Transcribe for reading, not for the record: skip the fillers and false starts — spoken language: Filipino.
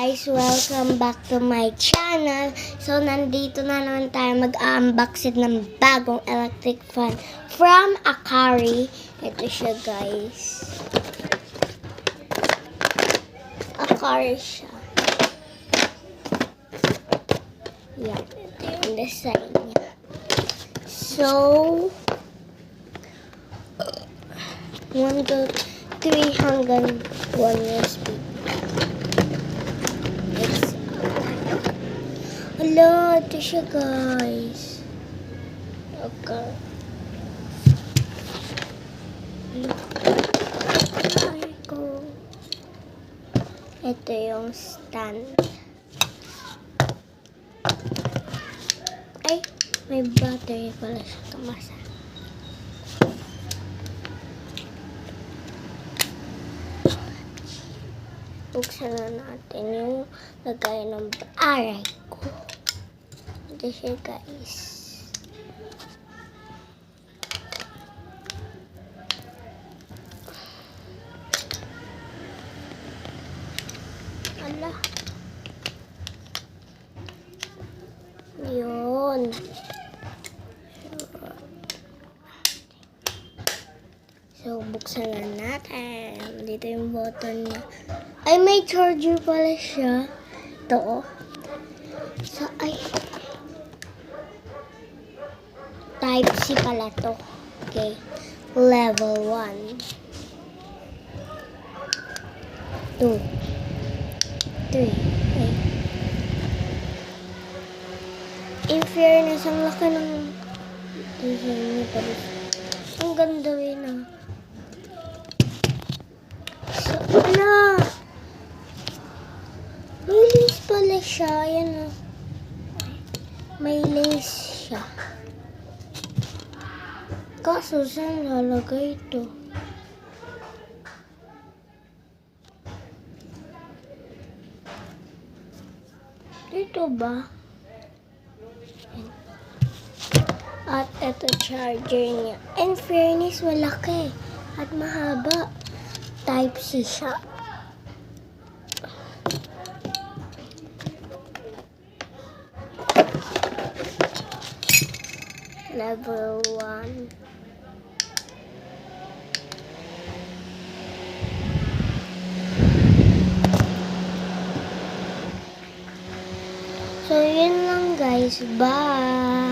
guys! Welcome back to my channel. So, nandito na naman tayo mag-unboxing ng bagong electric fan from Akari. Ito siya, guys. Akari siya. Yan. Ito yung design niya. So, 1, 2, 3 hanggang 1 USB. Hello, ito siya, guys. Okay. Ay ko. Ito yung stand. Ay, may battery pala siya kamasa. Buksan na natin yung lagay ng aray ko. Ito siya, guys. Ala. Yun. So, buksan na natin. Dito yung button niya. Ay, may charger pala siya. Ito, oh. So, ay. Type-C pala to. Okay. Level 1. 2. 3. Okay. In fairness, ang laki ng design niya pala. Ang ganda rin, ah. So, ano? May lace pala siya. Ayan, ah. May lace siya. Kaso, saan lalagay ito? Dito ba? At ito charger niya. In fairness, malaki. At mahaba. Type-C siya. Level 1. So, yun lang, guys. Bye!